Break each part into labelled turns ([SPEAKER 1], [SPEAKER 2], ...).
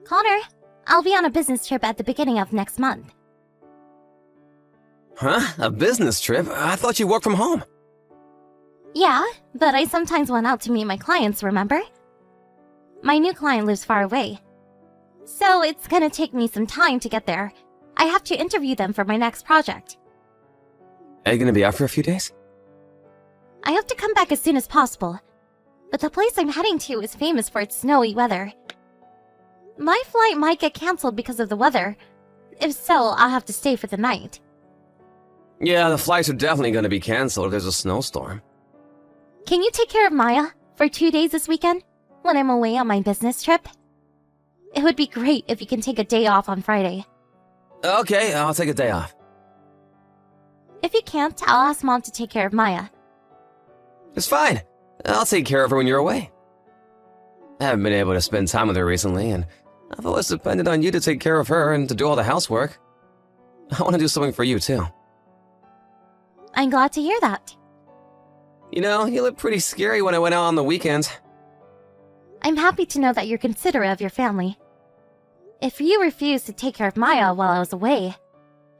[SPEAKER 1] Connor, I'll be on a business trip at the beginning of next month.
[SPEAKER 2] Huh? A business trip? I thought you worked from home.
[SPEAKER 1] Yeah, but I sometimes went out to meet my clients, remember? My new client lives far away. So it's gonna take me some time to get there. I have to interview them for my next project.
[SPEAKER 2] Are you gonna be out for a few days?
[SPEAKER 1] I hope to come back as soon as possible. But the place I'm heading to is famous for its snowy weather. My flight might get cancelled because of the weather. If so, I'll have to stay for the night.
[SPEAKER 2] Yeah, the flights are definitely gonna be canceled if there's a snowstorm.
[SPEAKER 1] Can you take care of Maya for 2 days this weekend, when I'm away on my business trip? It would be great if you can take a day off on Friday.
[SPEAKER 2] Okay, I'll take a day off.
[SPEAKER 1] If you can't, I'll ask Mom to take care of Maya.
[SPEAKER 2] It's fine. I'll take care of her when you're away. I haven't been able to spend time with her recently, and I've always depended on you to take care of her and to do all the housework. I want to do something for you, too.
[SPEAKER 1] I'm glad to hear that.
[SPEAKER 2] You know, you looked pretty scary when I went out on the weekends.
[SPEAKER 1] I'm happy to know that you're considerate of your family. If you refused to take care of Maya while I was away,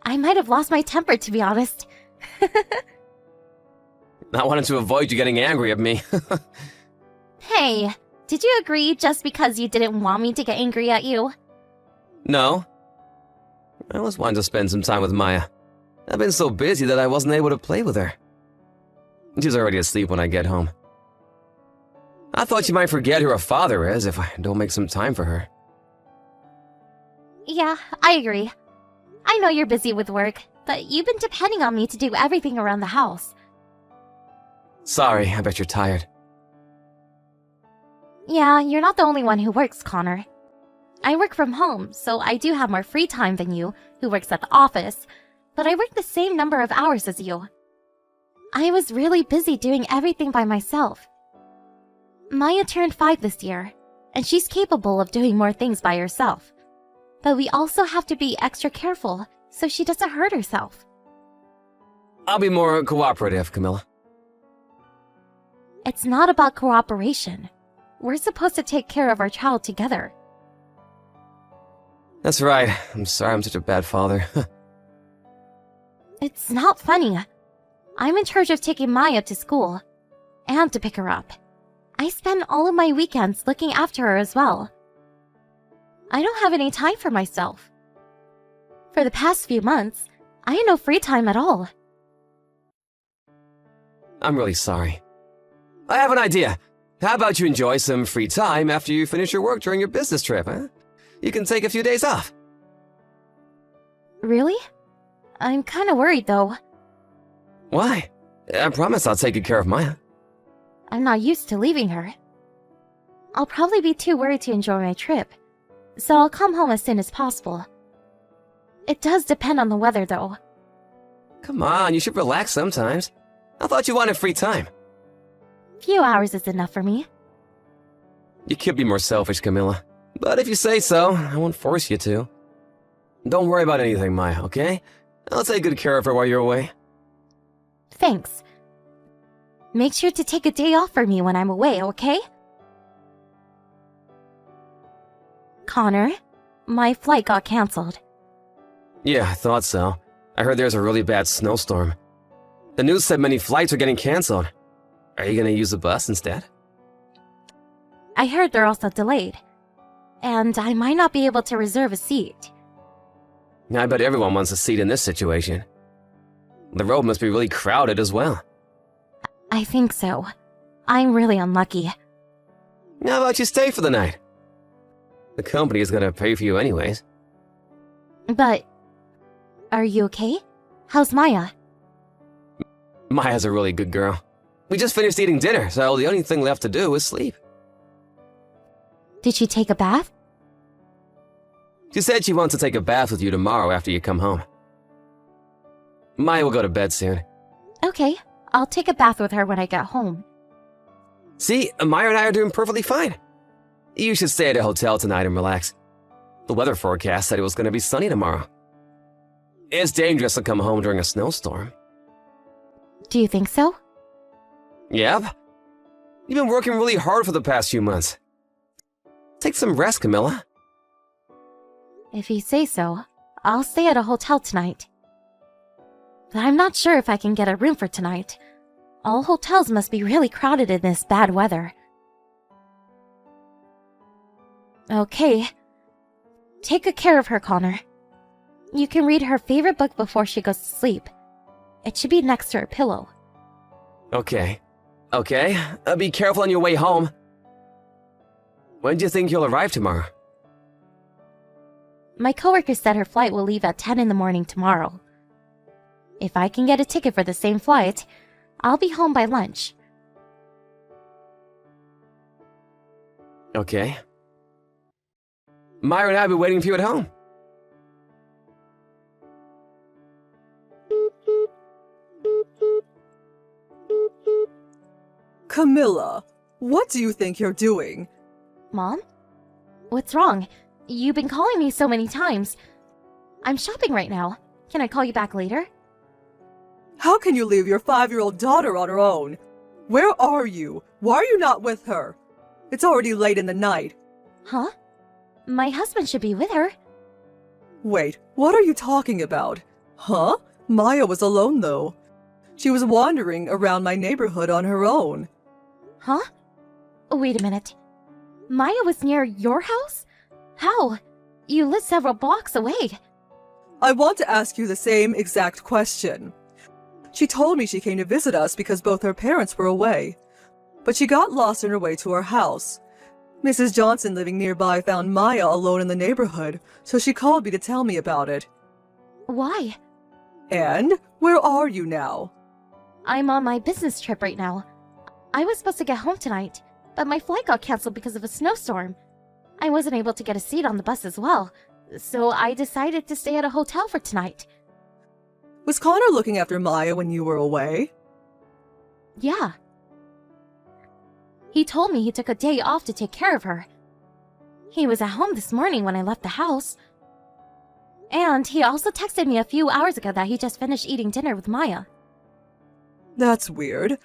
[SPEAKER 1] I might have lost my temper, to be honest.
[SPEAKER 2] I wanted to avoid you getting angry at me.
[SPEAKER 1] Hey, did you agree just because you didn't want me to get angry at you?
[SPEAKER 2] No. I always wanted to spend some time with Maya. I've been so busy that I wasn't able to play with her. She's already asleep when I get home. I thought you might forget who her father is if I don't make some time for her.
[SPEAKER 1] Yeah, I agree. I know you're busy with work, but you've been depending on me to do everything around the house.
[SPEAKER 2] Sorry, I bet you're tired.
[SPEAKER 1] Yeah, you're not the only one who works, Connor. I work from home, so I do have more free time than you, who works at the office, but I work the same number of hours as you. I was really busy doing everything by myself. Maya turned 5 this year, and she's capable of doing more things by herself. But we also have to be extra careful so she doesn't hurt herself.
[SPEAKER 2] I'll be more cooperative, Camilla.
[SPEAKER 1] It's not about cooperation. We're supposed to take care of our child together.
[SPEAKER 2] That's right. I'm sorry I'm such a bad father.
[SPEAKER 1] It's not funny. I'm in charge of taking Maya to school, and to pick her up. I spend all of my weekends looking after her as well. I don't have any time for myself. For the past few months, I had no free time at all.
[SPEAKER 2] I'm really sorry. I have an idea. How about you enjoy some free time after you finish your work during your business trip, huh? You can take a few days off.
[SPEAKER 1] Really? I'm kinda worried though.
[SPEAKER 2] Why? I promise I'll take good care of Maya.
[SPEAKER 1] I'm not used to leaving her. I'll probably be too worried to enjoy my trip, so I'll come home as soon as possible. It does depend on the weather though.
[SPEAKER 2] Come on, you should relax sometimes. I thought you wanted free time.
[SPEAKER 1] Few hours is enough for me.
[SPEAKER 2] You could be more selfish, Camilla. But if you say so, I won't force you to. Don't worry about anything, Maya, okay? I'll take good care of her while you're away.
[SPEAKER 1] Thanks. Make sure to take a day off for me when I'm away, okay? Connor, my flight got cancelled.
[SPEAKER 2] Yeah, I thought so. I heard there's a really bad snowstorm. The news said many flights are getting canceled. Are you gonna use the bus instead?
[SPEAKER 1] I heard they're also delayed, and I might not be able to reserve a seat.
[SPEAKER 2] I bet everyone wants a seat in this situation. The road must be really crowded as well.
[SPEAKER 1] I think so. I'm really unlucky.
[SPEAKER 2] How about you stay for the night? The company is gonna pay for you anyways.
[SPEAKER 1] But, are you okay? How's Maya?
[SPEAKER 2] Maya's a really good girl. We just finished eating dinner, so the only thing left to do is sleep.
[SPEAKER 1] Did she take a bath?
[SPEAKER 2] She said she wants to take a bath with you tomorrow after you come home. Maya will go to bed soon.
[SPEAKER 1] Okay, I'll take a bath with her when I get home.
[SPEAKER 2] See, Maya and I are doing perfectly fine. You should stay at a hotel tonight and relax. The weather forecast said it was going to be sunny tomorrow. It's dangerous to come home during a snowstorm.
[SPEAKER 1] Do you think so?
[SPEAKER 2] Yep. You've been working really hard for the past few months. Take some rest, Camilla.
[SPEAKER 1] If you say so, I'll stay at a hotel tonight. But I'm not sure if I can get a room for tonight. All hotels must be really crowded in this bad weather. Okay. Take good care of her, Connor. You can read her favorite book before she goes to sleep. It should be next to her pillow.
[SPEAKER 2] Okay. Okay. Be careful on your way home. When do you think you'll arrive tomorrow?
[SPEAKER 1] My coworker said her flight will leave at 10 in the morning tomorrow. If I can get a ticket for the same flight, I'll be home by lunch.
[SPEAKER 2] Okay. Myra and I'll be waiting for you at home.
[SPEAKER 3] Camilla, what do you think you're doing?
[SPEAKER 1] Mom? What's wrong? You've been calling me so many times. I'm shopping right now. Can I call you back later?
[SPEAKER 3] How can you leave your 5-year-old daughter on her own? Where are you? Why are you not with her? It's already late in the night.
[SPEAKER 1] Huh? My husband should be with her.
[SPEAKER 3] Wait, what are you talking about? Huh? Maya was alone though. She was wandering around my neighborhood on her own.
[SPEAKER 1] Huh? Wait a minute. Maya was near your house? How? You live several blocks away.
[SPEAKER 3] I want to ask you the same exact question. She told me she came to visit us because both her parents were away. But she got lost on her way to our house. Mrs. Johnson living nearby found Maya alone in the neighborhood, so she called me to tell me about it.
[SPEAKER 1] Why?
[SPEAKER 3] And where are you now?
[SPEAKER 1] I'm on my business trip right now. I was supposed to get home tonight, but my flight got canceled because of a snowstorm. I wasn't able to get a seat on the bus as well, so I decided to stay at a hotel for tonight.
[SPEAKER 3] Was Connor looking after Maya when you were away?
[SPEAKER 1] Yeah. He told me he took a day off to take care of her. He was at home this morning when I left the house. And he also texted me a few hours ago that he just finished eating dinner with Maya.
[SPEAKER 3] That's weird.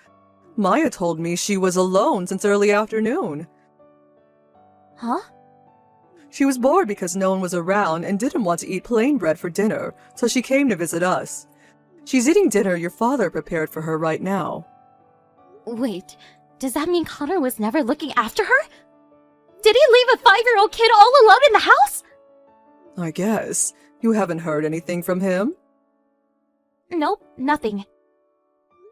[SPEAKER 3] Maya told me she was alone since early afternoon.
[SPEAKER 1] Huh?
[SPEAKER 3] She was bored because no one was around and didn't want to eat plain bread for dinner, so she came to visit us. She's eating dinner your father prepared for her right now.
[SPEAKER 1] Wait, does that mean Connor was never looking after her? Did he leave a 5-year-old kid all alone in the house?
[SPEAKER 3] I guess. You haven't heard anything from him?
[SPEAKER 1] Nope, nothing.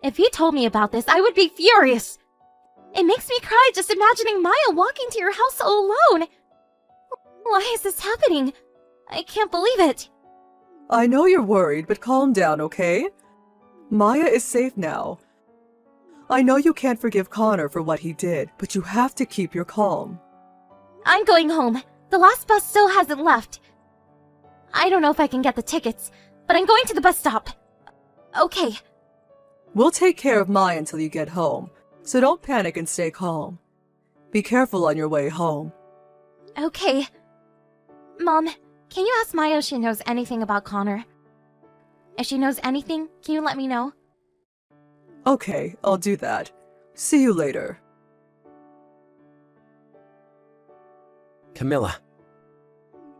[SPEAKER 1] If you told me about this, I would be furious. It makes me cry just imagining Maya walking to your house all alone. Why is this happening? I can't believe it.
[SPEAKER 3] I know you're worried, but calm down, okay? Maya is safe now. I know you can't forgive Connor for what he did, but you have to keep your calm.
[SPEAKER 1] I'm going home. The last bus still hasn't left. I don't know if I can get the tickets, but I'm going to the bus stop. Okay.
[SPEAKER 3] We'll take care of Maya until you get home, so don't panic and stay calm. Be careful on your way home.
[SPEAKER 1] Okay. Mom, can you ask Maya if she knows anything about Connor? If she knows anything, can you let me know?
[SPEAKER 3] Okay, I'll do that. See you later.
[SPEAKER 2] Camilla.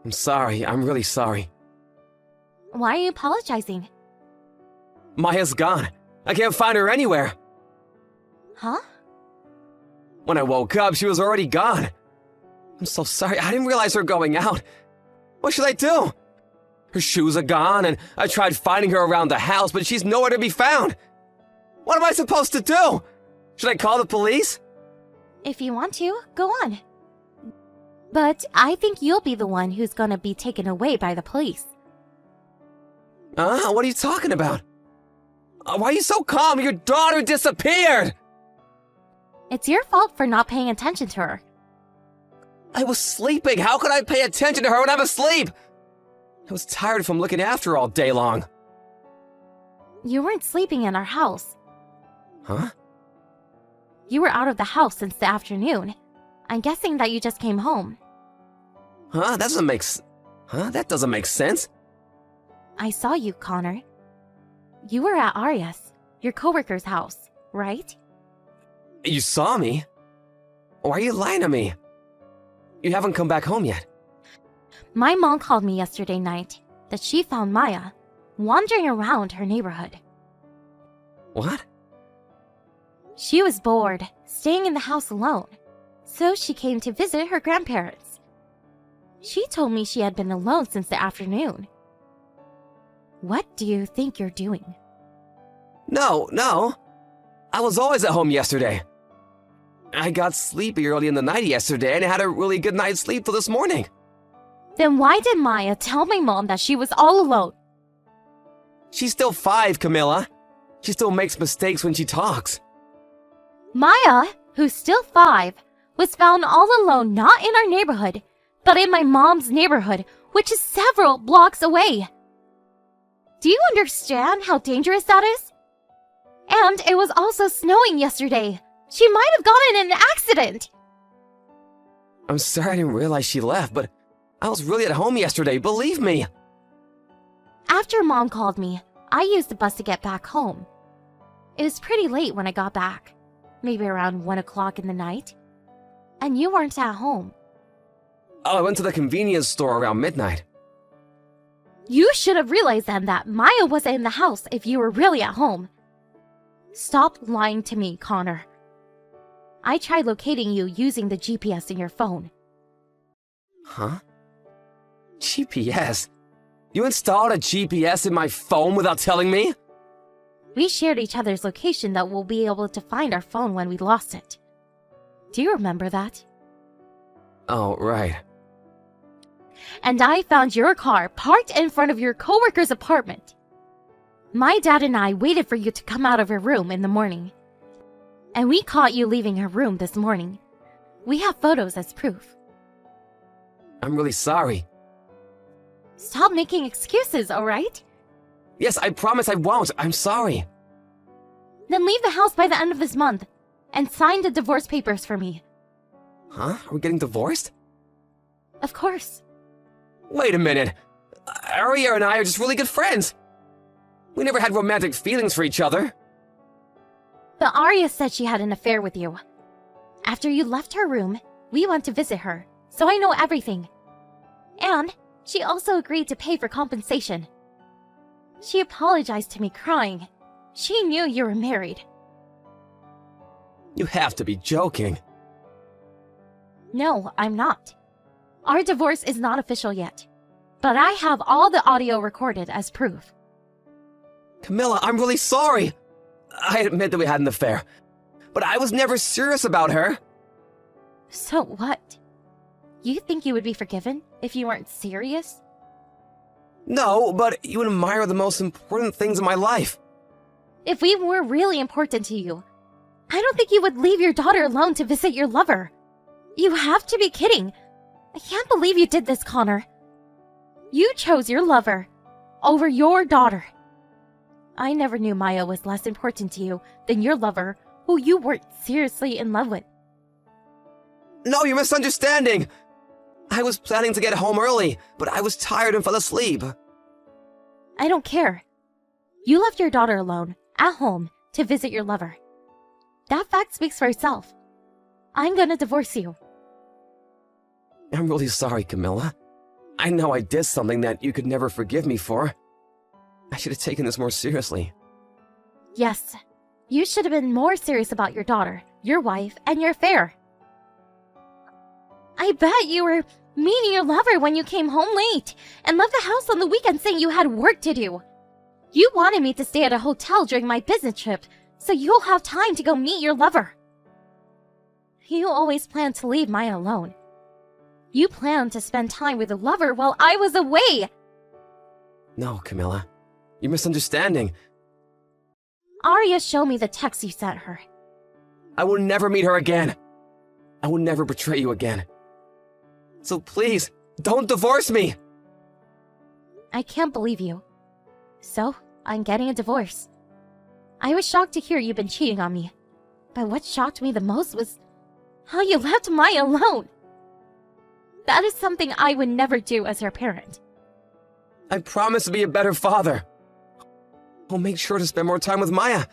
[SPEAKER 2] I'm sorry. I'm really sorry.
[SPEAKER 1] Why are you apologizing?
[SPEAKER 2] Maya's gone. I can't find her anywhere.
[SPEAKER 1] Huh?
[SPEAKER 2] When I woke up, she was already gone. I'm so sorry. I didn't realize her going out. What should I do? Her shoes are gone, and I tried finding her around the house, but she's nowhere to be found. What am I supposed to do? Should I call the police?
[SPEAKER 1] If you want to, go on. But I think you'll be the one who's gonna be taken away by the police.
[SPEAKER 2] What are you talking about? Why are you so calm? Your daughter disappeared!
[SPEAKER 1] It's your fault for not paying attention to her.
[SPEAKER 2] I was sleeping. How could I pay attention to her when I'm asleep? I was tired from looking after her all day long.
[SPEAKER 1] You weren't sleeping in our house.
[SPEAKER 2] Huh?
[SPEAKER 1] You were out of the house since the afternoon. I'm guessing that you just came home.
[SPEAKER 2] Huh? That doesn't make sense.
[SPEAKER 1] I saw you, Connor. You were at Arya's, your coworker's house, right?
[SPEAKER 2] You saw me? Why are you lying to me? You haven't come back home yet.
[SPEAKER 1] My mom called me yesterday night that she found Maya wandering around her neighborhood.
[SPEAKER 2] What?
[SPEAKER 1] She was bored, staying in the house alone, so she came to visit her grandparents. She told me she had been alone since the afternoon. What do you think you're doing?
[SPEAKER 2] No. I was always at home yesterday. I got sleepy early in the night yesterday and had a really good night's sleep till this morning.
[SPEAKER 1] Then why did Maya tell my mom that she was all alone?
[SPEAKER 2] She's still 5, Camilla. She still makes mistakes when she talks.
[SPEAKER 1] Maya, who's still 5, was found all alone not in our neighborhood, but in my mom's neighborhood, which is several blocks away. Do you understand how dangerous that is? And it was also snowing yesterday. She might have gotten in an accident.
[SPEAKER 2] I'm sorry I didn't realize she left, but I was really at home yesterday, believe me.
[SPEAKER 1] After Mom called me, I used the bus to get back home. It was pretty late when I got back, maybe around 1 o'clock in the night. And you weren't at home.
[SPEAKER 2] Oh, I went to the convenience store around midnight.
[SPEAKER 1] You should have realized then that Maya wasn't in the house if you were really at home. Stop lying to me, Connor. I tried locating you using the GPS in your phone.
[SPEAKER 2] Huh? GPS? You installed a GPS in my phone without telling me?
[SPEAKER 1] We shared each other's location that we'll be able to find our phone when we lost it. Do you remember that?
[SPEAKER 2] Oh, right.
[SPEAKER 1] And I found your car parked in front of your coworker's apartment. My dad and I waited for you to come out of her room in the morning. And we caught you leaving her room this morning. We have photos as proof.
[SPEAKER 2] I'm really sorry.
[SPEAKER 1] Stop making excuses, alright?
[SPEAKER 2] Yes, I promise I won't. I'm sorry.
[SPEAKER 1] Then leave the house by the end of this month and sign the divorce papers for me.
[SPEAKER 2] Huh? Are we getting divorced?
[SPEAKER 1] Of course.
[SPEAKER 2] Wait a minute. Aria and I are just really good friends. We never had romantic feelings for each other.
[SPEAKER 1] But Arya said she had an affair with you. After you left her room, we went to visit her, so I know everything. And she also agreed to pay for compensation. She apologized to me crying. She knew you were married.
[SPEAKER 2] You have to be joking.
[SPEAKER 1] No, I'm not. Our divorce is not official yet, but I have all the audio recorded as proof.
[SPEAKER 2] Camilla, I'm really sorry. I admit that we had an affair, but I was never serious about her.
[SPEAKER 1] So what? You think you would be forgiven if you weren't serious?
[SPEAKER 2] No, but you admire the most important things in my life.
[SPEAKER 1] If we were really important to you, I don't think you would leave your daughter alone to visit your lover. You have to be kidding. I can't believe you did this, Connor. You chose your lover over your daughter. I never knew Maya was less important to you than your lover, who you weren't seriously in love with.
[SPEAKER 2] No, you're misunderstanding. I was planning to get home early, but I was tired and fell asleep.
[SPEAKER 1] I don't care. You left your daughter alone, at home, to visit your lover. That fact speaks for itself. I'm gonna divorce you.
[SPEAKER 2] I'm really sorry, Camilla. I know I did something that you could never forgive me for. I should have taken this more seriously.
[SPEAKER 1] Yes, you should have been more serious about your daughter, your wife, and your affair. I bet you were meeting your lover when you came home late and left the house on the weekend saying you had work to do. You wanted me to stay at a hotel during my business trip so you'll have time to go meet your lover. You always planned to leave Maya alone. You planned to spend time with a lover while I was away.
[SPEAKER 2] No, Camilla. You're misunderstanding.
[SPEAKER 1] Arya showed me the text you sent her.
[SPEAKER 2] I will never meet her again. I will never betray you again. So please, don't divorce me.
[SPEAKER 1] I can't believe you. So, I'm getting a divorce. I was shocked to hear you've been cheating on me. But what shocked me the most was how you left Maya alone. That is something I would never do as her parent.
[SPEAKER 2] I promise to be a better father. I'll make sure to spend more time with Maya.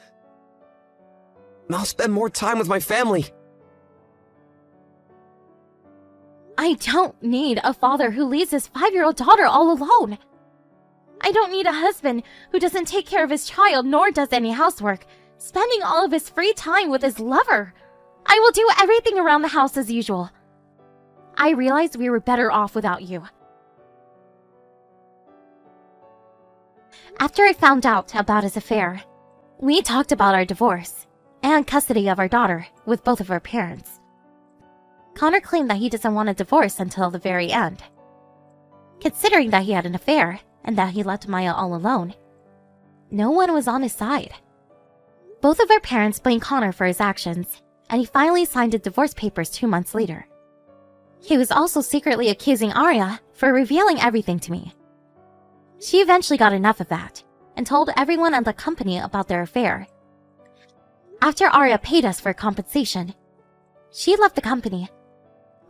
[SPEAKER 2] I'll spend more time with my family.
[SPEAKER 1] I don't need a father who leaves his 5-year-old daughter all alone. I don't need a husband who doesn't take care of his child nor does any housework, spending all of his free time with his lover. I will do everything around the house as usual. I realized we were better off without you. After I found out about his affair, we talked about our divorce and custody of our daughter with both of our parents. Connor claimed that he doesn't want a divorce until the very end. Considering that he had an affair and that he left Maya all alone, no one was on his side. Both of our parents blamed Connor for his actions, and he finally signed the divorce papers 2 months later. He was also secretly accusing Arya for revealing everything to me. She eventually got enough of that and told everyone at the company about their affair. After Arya paid us for compensation, she left the company.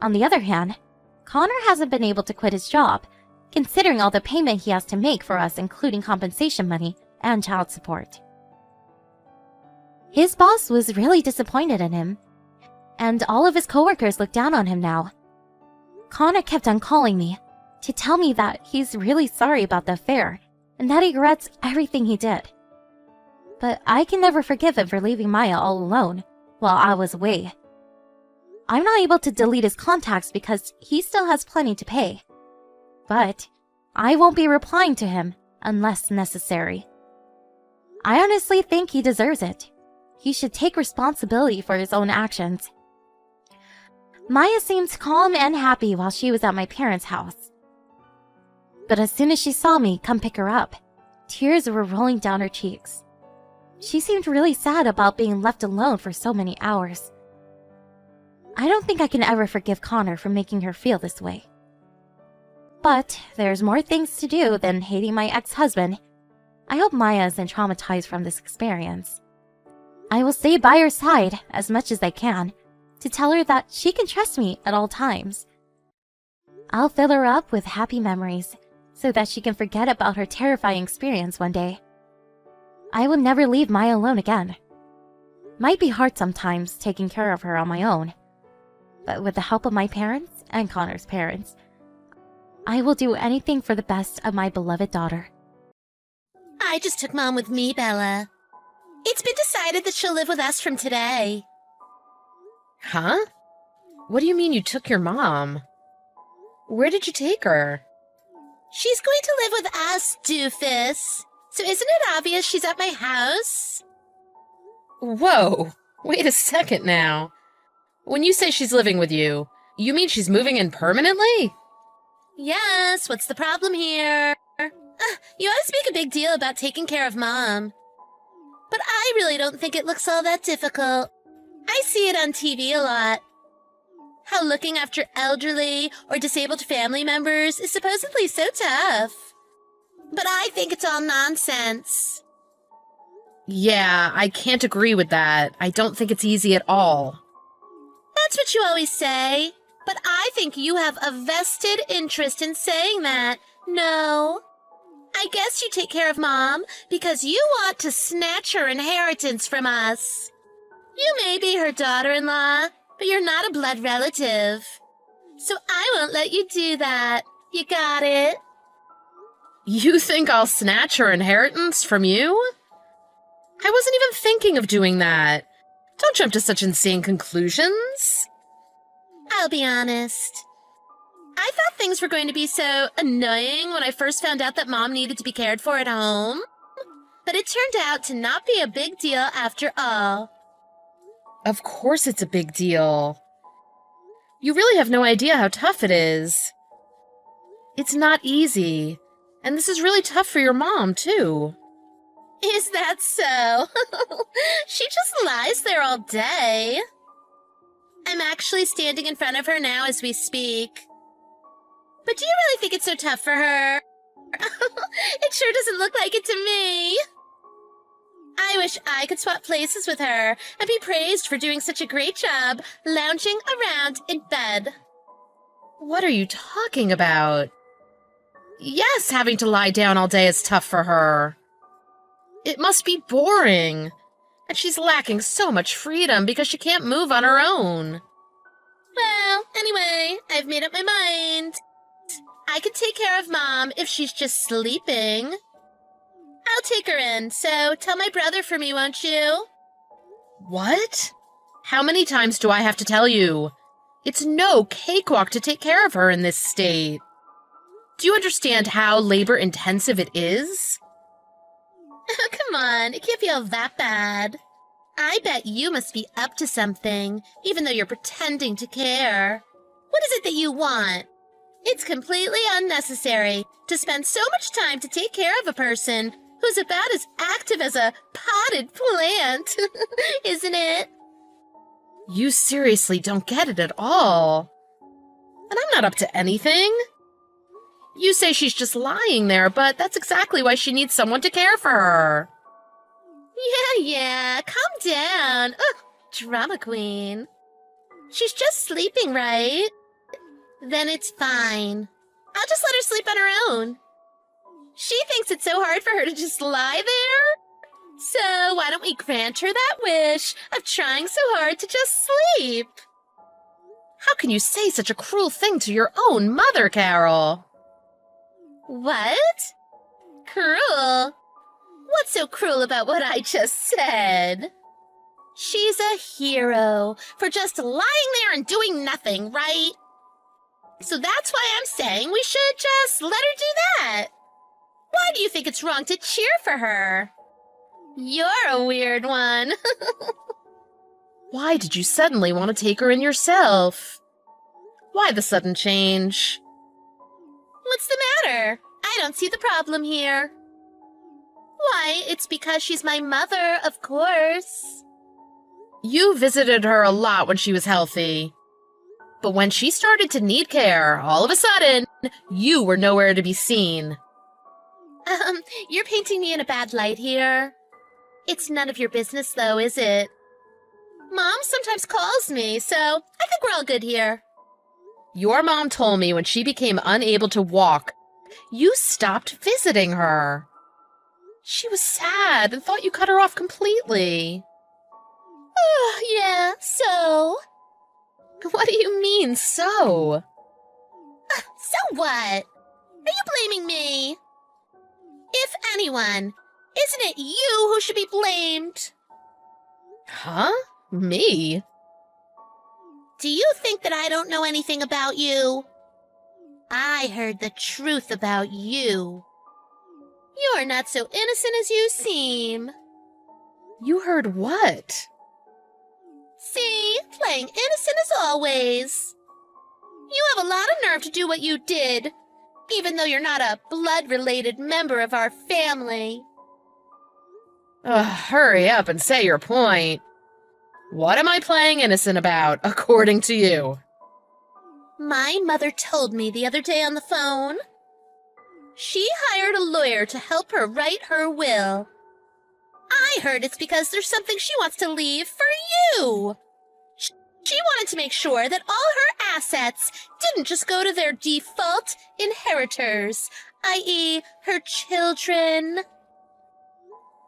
[SPEAKER 1] On the other hand, Connor hasn't been able to quit his job, considering all the payment he has to make for us, including compensation money and child support. His boss was really disappointed in him, and all of his coworkers look down on him now. Connor kept on calling me to tell me that he's really sorry about the affair and that he regrets everything he did. But I can never forgive him for leaving Maya all alone while I was away. I'm not able to delete his contacts because he still has plenty to pay. But I won't be replying to him unless necessary. I honestly think he deserves it. He should take responsibility for his own actions. Maya seemed calm and happy while she was at my parents' house. But as soon as she saw me come pick her up, tears were rolling down her cheeks. She seemed really sad about being left alone for so many hours. I don't think I can ever forgive Connor for making her feel this way. But there's more things to do than hating my ex-husband. I hope Maya isn't traumatized from this experience. I will stay by her side as much as I can to tell her that she can trust me at all times. I'll fill her up with happy memories so that she can forget about her terrifying experience one day. I will never leave Maya alone again. Might be hard sometimes taking care of her on my own, but with the help of my parents and Connor's parents, I will do anything for the best of my beloved daughter.
[SPEAKER 4] I just took Mom with me, Bella. It's been decided that she'll live with us from today.
[SPEAKER 5] Huh? What do you mean you took your mom? Where did you take her?
[SPEAKER 4] She's going to live with us, doofus. So isn't it obvious she's at my house?
[SPEAKER 5] Whoa, wait a second now. When you say she's living with you, you mean she's moving in permanently?
[SPEAKER 4] Yes, what's the problem here? You always make a big deal about taking care of Mom. But I really don't think it looks all that difficult. I see it on TV a lot. How looking after elderly or disabled family members is supposedly so tough. But I think it's all nonsense.
[SPEAKER 5] Yeah, I can't agree with that. I don't think it's easy at all.
[SPEAKER 4] That's what you always say. But I think you have a vested interest in saying that. No. I guess you take care of Mom because you want to snatch her inheritance from us. You may be her daughter-in-law, but you're not a blood relative. So I won't let you do that. You got it?
[SPEAKER 5] You think I'll snatch her inheritance from you? I wasn't even thinking of doing that. Don't jump to such insane conclusions.
[SPEAKER 4] I'll be honest. I thought things were going to be so annoying when I first found out that Mom needed to be cared for at home. But it turned out to not be a big deal after all.
[SPEAKER 5] Of course it's a big deal. You really have no idea how tough it is. It's not easy. And this is really tough for your mom, too.
[SPEAKER 4] Is that so? She just lies there all day. I'm actually standing in front of her now as we speak. But do you really think it's so tough for her? It sure doesn't look like it to me. I wish I could swap places with her and be praised for doing such a great job lounging around in bed.
[SPEAKER 5] What are you talking about? Yes, having to lie down all day is tough for her. It must be boring. And she's lacking so much freedom because she can't move on her own.
[SPEAKER 4] Well, anyway, I've made up my mind. I could take care of Mom if she's just sleeping. I'll take her in, so tell my brother for me, won't you?
[SPEAKER 5] What? How many times do I have to tell you? It's no cakewalk to take care of her in this state. Do you understand how labor-intensive it is?
[SPEAKER 4] Oh, come on, it can't be all that bad. I bet you must be up to something, even though you're pretending to care. What is it that you want? It's completely unnecessary to spend so much time to take care of a person who's about as active as a potted plant, isn't it?
[SPEAKER 5] You seriously don't get it at all. And I'm not up to anything. You say she's just lying there, but that's exactly why she needs someone to care for her.
[SPEAKER 4] Yeah, calm down. Ugh, drama queen. She's just sleeping, right? Then it's fine. I'll just let her sleep on her own. She thinks it's so hard for her to just lie there. So why don't we grant her that wish of trying so hard to just sleep?
[SPEAKER 5] How can you say such a cruel thing to your own mother, Carol?
[SPEAKER 4] What? Cruel? What's so cruel about what I just said? She's a hero for just lying there and doing nothing, right? So that's why I'm saying we should just let her do that. Why do you think it's wrong to cheer for her? You're a weird one.
[SPEAKER 5] Why did you suddenly want to take her in yourself? Why the sudden change?
[SPEAKER 4] What's the matter? I don't see the problem here. Why, it's because she's my mother, of course.
[SPEAKER 5] You visited her a lot when she was healthy. But when she started to need care, all of a sudden, you were nowhere to be seen.
[SPEAKER 4] You're painting me in a bad light here. It's none of your business, though, is it? Mom sometimes calls me, so I think we're all good here.
[SPEAKER 5] Your mom told me when she became unable to walk, you stopped visiting her. She was sad and thought you cut her off completely.
[SPEAKER 4] Oh, yeah, so?
[SPEAKER 5] What do you mean, so?
[SPEAKER 4] So what? Are you blaming me? If anyone, isn't it you who should be blamed?
[SPEAKER 5] Huh? Me?
[SPEAKER 4] Do you think that I don't know anything about you? I heard the truth about you. You're not so innocent as you seem.
[SPEAKER 5] You heard what?
[SPEAKER 4] See, playing innocent as always. You have a lot of nerve to do what you did, even though you're not a blood-related member of our family.
[SPEAKER 5] Hurry up and say your point. What am I playing innocent about, according to you?
[SPEAKER 4] My mother told me the other day on the phone. She hired a lawyer to help her write her will. I heard it's because there's something she wants to leave for you. She wanted to make sure that all her assets didn't just go to their default inheritors, i.e., her children.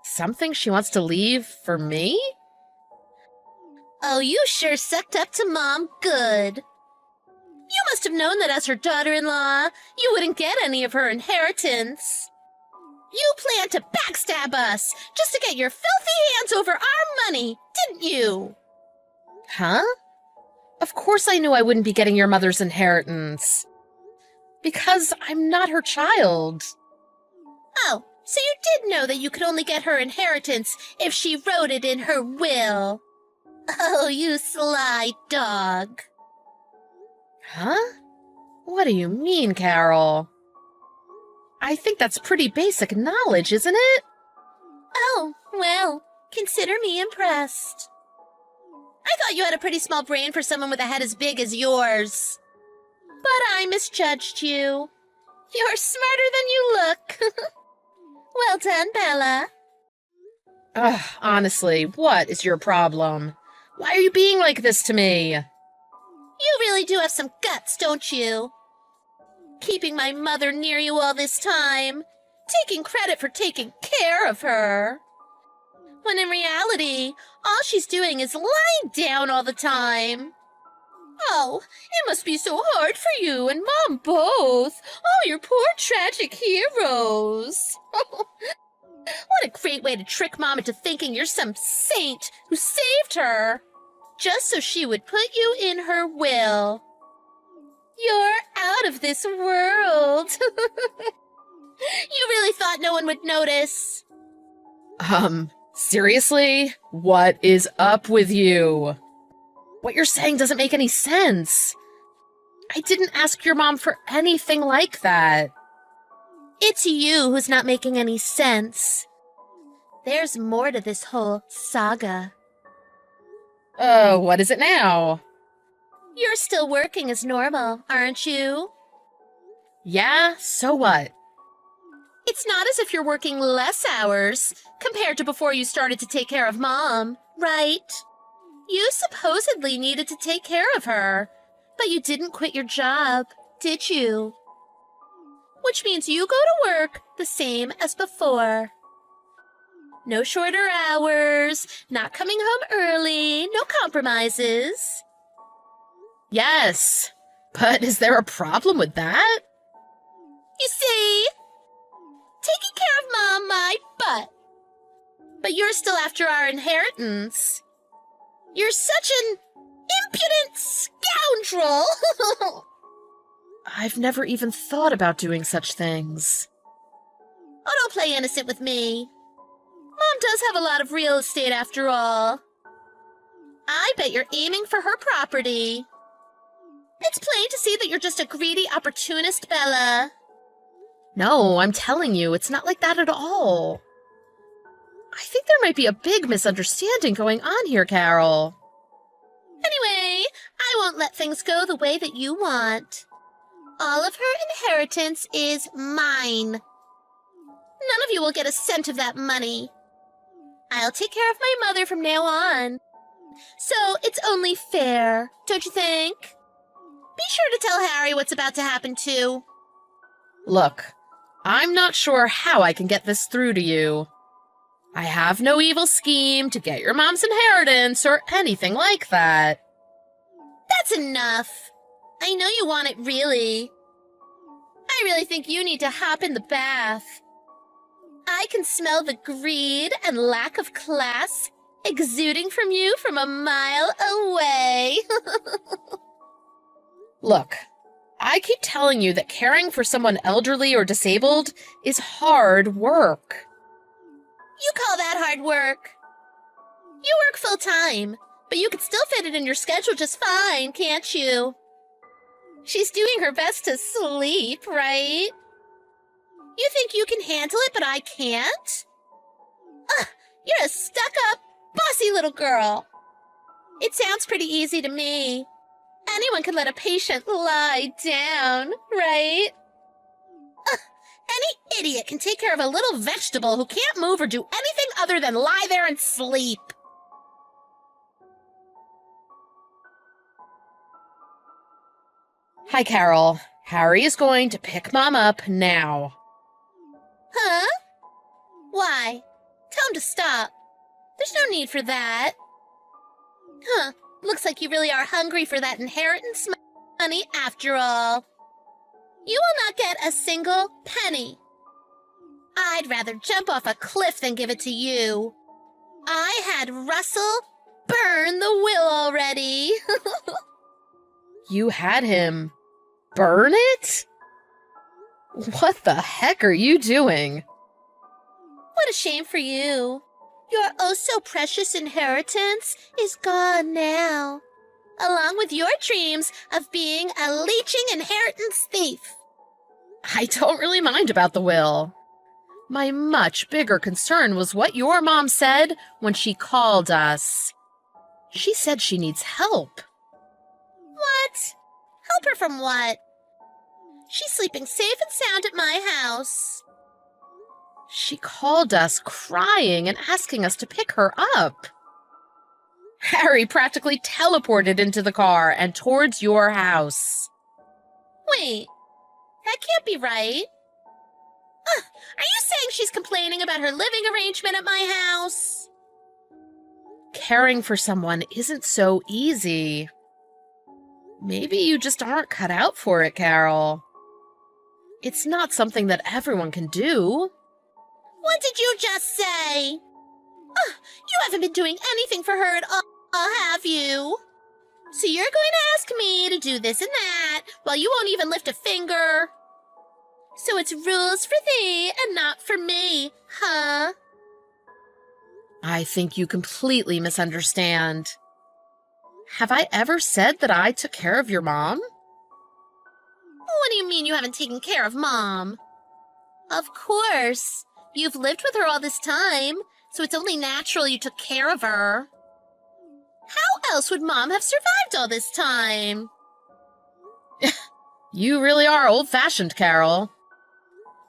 [SPEAKER 5] Something she wants to leave for me?
[SPEAKER 4] Oh, you sure sucked up to Mom good. You must have known that as her daughter-in-law, you wouldn't get any of her inheritance. You planned to backstab us just to get your filthy hands over our money, didn't you?
[SPEAKER 5] Huh? Of course I knew I wouldn't be getting your mother's inheritance. Because I'm not her child.
[SPEAKER 4] Oh, so you did know that you could only get her inheritance if she wrote it in her will. Oh, you sly dog.
[SPEAKER 5] Huh? What do you mean, Carol? I think that's pretty basic knowledge, isn't it?
[SPEAKER 4] Oh, well, consider me impressed. I thought you had a pretty small brain for someone with a head as big as yours. But I misjudged you. You're smarter than you look. Well done, Bella.
[SPEAKER 5] Ugh, honestly, what is your problem? Why are you being like this to me?
[SPEAKER 4] You really do have some guts, don't you? Keeping my mother near you all this time, taking credit for taking care of her. When in reality, all she's doing is lying down all the time. Oh, it must be so hard for you and Mom both. Oh, your poor tragic heroes. What a great way to trick Mom into thinking you're some saint who saved her, just so she would put you in her will. You're out of this world. You really thought no one would notice?
[SPEAKER 5] Seriously? What is up with you? What you're saying doesn't make any sense. I didn't ask your mom for anything like that.
[SPEAKER 4] It's you who's not making any sense. There's more to this whole saga.
[SPEAKER 5] Oh, what is it now?
[SPEAKER 4] You're still working as normal, aren't you?
[SPEAKER 5] Yeah, so what?
[SPEAKER 4] It's not as if you're working less hours compared to before you started to take care of Mom, right? You supposedly needed to take care of her, but you didn't quit your job, did you? Which means you go to work the same as before. No shorter hours, not coming home early, no compromises.
[SPEAKER 5] Yes, but is there a problem with that?
[SPEAKER 4] You see? Taking care of Mom, my butt. But you're still after our inheritance. You're such an impudent scoundrel.
[SPEAKER 5] I've never even thought about doing such things.
[SPEAKER 4] Oh, don't play innocent with me. Mom does have a lot of real estate after all. I bet you're aiming for her property. It's plain to see that you're just a greedy opportunist, Bella.
[SPEAKER 5] No, I'm telling you, it's not like that at all. I think there might be a big misunderstanding going on here, Carol.
[SPEAKER 4] Anyway, I won't let things go the way that you want. All of her inheritance is mine. None of you will get a cent of that money. I'll take care of my mother from now on. So it's only fair, don't you think? Be sure to tell Harry what's about to happen, too.
[SPEAKER 5] Look, I'm not sure how I can get this through to you. I have no evil scheme to get your mom's inheritance or anything like that.
[SPEAKER 4] That's enough. I know you want it, really. I really think you need to hop in the bath. I can smell the greed and lack of class exuding from you from a mile away.
[SPEAKER 5] Look, I keep telling you that caring for someone elderly or disabled is hard work.
[SPEAKER 4] You call that hard work? You work full-time, but you could still fit it in your schedule just fine, can't you? She's doing her best to sleep, right? You think you can handle it, but I can't? Ugh, you're a stuck-up, bossy little girl. It sounds pretty easy to me. Anyone could let a patient lie down, right? Ugh, any idiot can take care of a little vegetable who can't move or do anything other than lie there and sleep.
[SPEAKER 5] Hi, Carol. Harry is going to pick Mom up now.
[SPEAKER 4] Huh? Why? Tell him to stop. There's no need for that. Huh. Looks like you really are hungry for that inheritance money after all. You will not get a single penny. I'd rather jump off a cliff than give it to you. I had Russell burn the will already.
[SPEAKER 5] You had him burn it? What the heck are you doing?
[SPEAKER 4] What a shame for you. Your oh-so-precious inheritance is gone now, along with your dreams of being a leeching inheritance thief.
[SPEAKER 5] I don't really mind about the will. My much bigger concern was what your mom said when she called us. She said she needs help.
[SPEAKER 4] What? Help her from what? She's sleeping safe and sound at my house.
[SPEAKER 5] She called us crying and asking us to pick her up. Harry practically teleported into the car and towards your house.
[SPEAKER 4] Wait, that can't be right. Are you saying she's complaining about her living arrangement at my house?
[SPEAKER 5] Caring for someone isn't so easy. Maybe you just aren't cut out for it, Carol. It's not something that everyone can do.
[SPEAKER 4] What did you just say? You haven't been doing anything for her at all, have you? So you're going to ask me to do this and that while you won't even lift a finger? So it's rules for thee and not for me, huh?
[SPEAKER 5] I think you completely misunderstand. Have I ever said that I took care of your mom?
[SPEAKER 4] What do you mean you haven't taken care of Mom? Of course. You've lived with her all this time, so it's only natural you took care of her. How else would Mom have survived all this time?
[SPEAKER 5] You really are old-fashioned, Carol.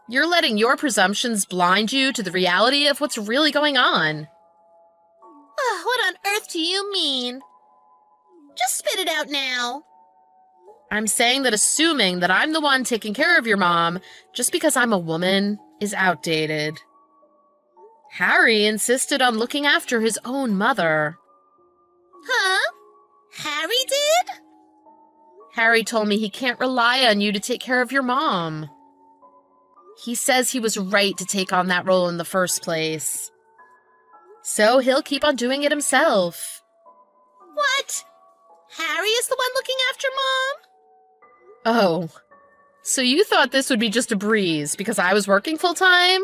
[SPEAKER 5] You're letting your presumptions blind you to the reality of what's really going on.
[SPEAKER 4] What on earth do you mean? Just spit it out now.
[SPEAKER 5] I'm saying that assuming that I'm the one taking care of your mom just because I'm a woman is outdated. Harry insisted on looking after his own mother.
[SPEAKER 4] Huh? Harry did?
[SPEAKER 5] Harry told me he can't rely on you to take care of your mom. He says he was right to take on that role in the first place. So he'll keep on doing it himself.
[SPEAKER 4] What? Harry is the one looking after Mom?
[SPEAKER 5] Oh, so you thought this would be just a breeze because I was working full-time?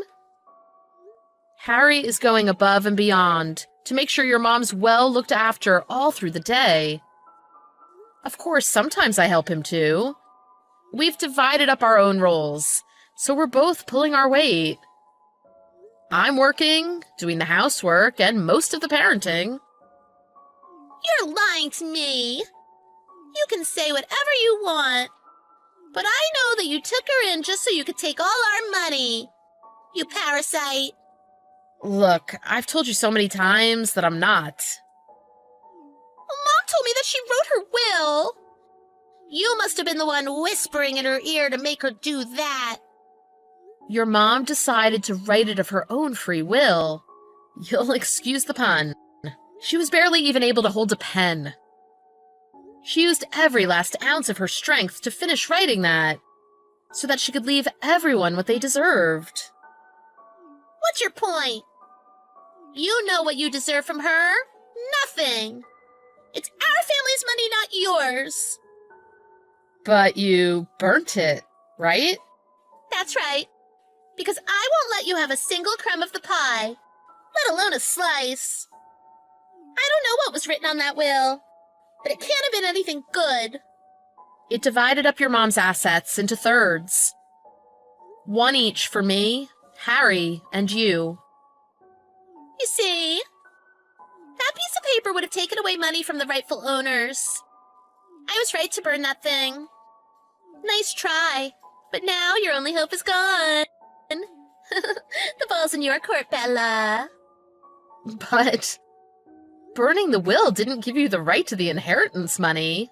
[SPEAKER 5] Harry is going above and beyond to make sure your mom's well looked after all through the day. Of course, sometimes I help him too. We've divided up our own roles, so we're both pulling our weight. I'm working, doing the housework, and most of the parenting.
[SPEAKER 4] You're lying to me. You can say whatever you want, but I know that you took her in just so you could take all our money. You parasite.
[SPEAKER 5] Look, I've told you so many times that I'm not.
[SPEAKER 4] Mom told me that she wrote her will. You must have been the one whispering in her ear to make her do that.
[SPEAKER 5] Your mom decided to write it of her own free will. You'll excuse the pun. She was barely even able to hold a pen. She used every last ounce of her strength to finish writing that, so that she could leave everyone what they deserved.
[SPEAKER 4] What's your point? You know what you deserve from her? Nothing. It's our family's money, not yours.
[SPEAKER 5] But you burnt it, right?
[SPEAKER 4] That's right. Because I won't let you have a single crumb of the pie, let alone a slice. I don't know what was written on that will, but it can't have been anything good.
[SPEAKER 5] It divided up your mom's assets into thirds. One each for me, Harry, and you.
[SPEAKER 4] You see, that piece of paper would have taken away money from the rightful owners. I was right to burn that thing. Nice try, but now your only hope is gone. The ball's in your court, Bella.
[SPEAKER 5] But burning the will didn't give you the right to the inheritance money.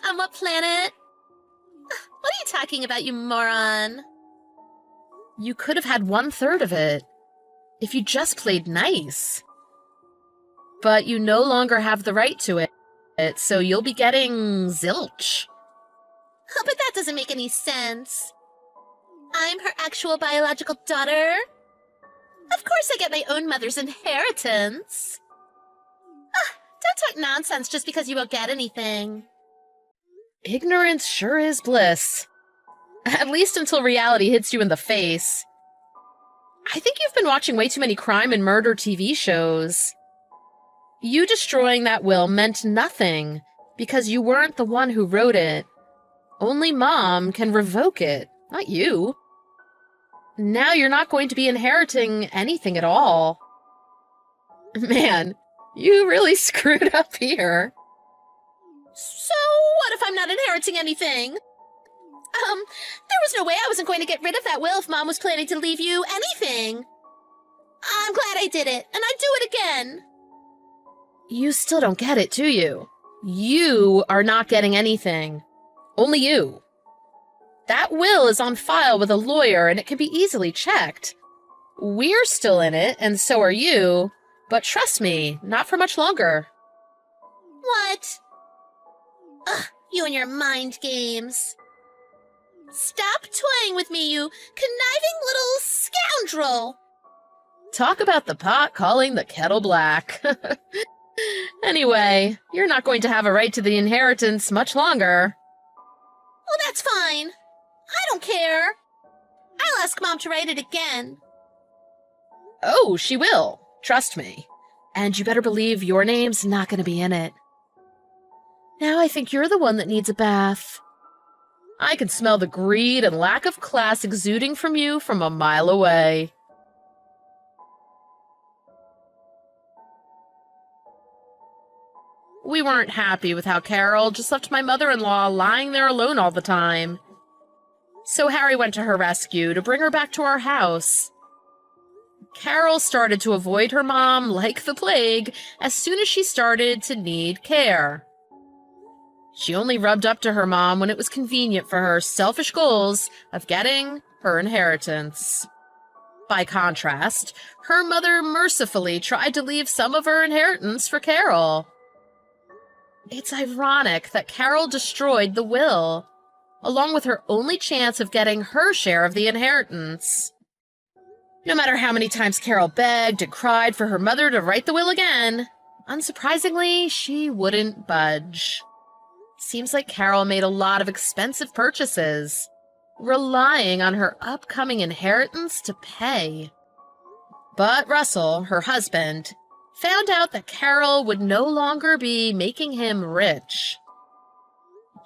[SPEAKER 4] On what planet? What are you talking about, you moron?
[SPEAKER 5] You could have had 1/3 of it, if you just played nice. But you no longer have the right to it, so you'll be getting zilch.
[SPEAKER 4] But that doesn't make any sense. I'm her actual biological daughter. Of course I get my own mother's inheritance. Don't talk nonsense just because you won't get anything.
[SPEAKER 5] Ignorance sure is bliss. At least until reality hits you in the face. I think you've been watching way too many crime and murder TV shows. You destroying that will meant nothing, because you weren't the one who wrote it. Only Mom can revoke it, not you. Now you're not going to be inheriting anything at all. Man, you really screwed up here.
[SPEAKER 4] So what if I'm not inheriting anything? There was no way I wasn't going to get rid of that will if Mom was planning to leave you anything. I'm glad I did it, and I'd do it again.
[SPEAKER 5] You still don't get it, do you? You are not getting anything. Only you. That will is on file with a lawyer, and it can be easily checked. We're still in it, and so are you, but trust me, not for much longer.
[SPEAKER 4] What? Ugh, you and your mind games. Stop toying with me, you conniving little scoundrel!
[SPEAKER 5] Talk about the pot calling the kettle black. Anyway, you're not going to have a right to the inheritance much longer.
[SPEAKER 4] Well, that's fine. I don't care. I'll ask Mom to write it again.
[SPEAKER 5] Oh, she will. Trust me. And you better believe your name's not going to be in it. Now I think you're the one that needs a bath. I can smell the greed and lack of class exuding from you from a mile away. We weren't happy with how Carol just left my mother-in-law lying there alone all the time. So Harry went to her rescue to bring her back to our house. Carol started to avoid her mom like the plague as soon as she started to need care. She only rubbed up to her mom when it was convenient for her selfish goals of getting her inheritance. By contrast, her mother mercifully tried to leave some of her inheritance for Carol. It's ironic that Carol destroyed the will, along with her only chance of getting her share of the inheritance. No matter how many times Carol begged and cried for her mother to write the will again, unsurprisingly, she wouldn't budge. Seems like Carol made a lot of expensive purchases, relying on her upcoming inheritance to pay. But Russell, her husband, found out that Carol would no longer be making him rich.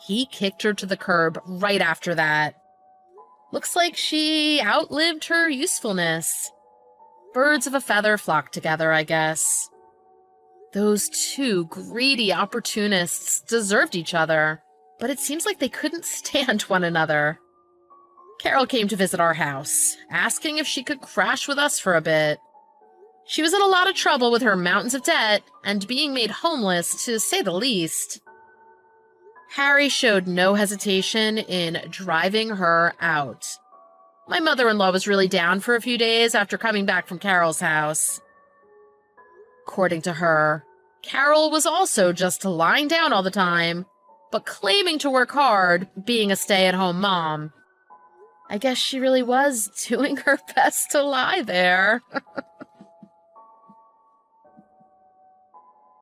[SPEAKER 5] He kicked her to the curb right after that. Looks like she outlived her usefulness. Birds of a feather flock together, I guess. Those two greedy opportunists deserved each other, but it seems like they couldn't stand one another. Carol came to visit our house, asking if she could crash with us for a bit. She was in a lot of trouble with her mountains of debt and being made homeless, to say the least. Harry showed no hesitation in driving her out. My mother-in-law was really down for a few days after coming back from Carol's house. According to her, Carol was also just lying down all the time, but claiming to work hard, being a stay-at-home mom. I guess she really was doing her best to lie there.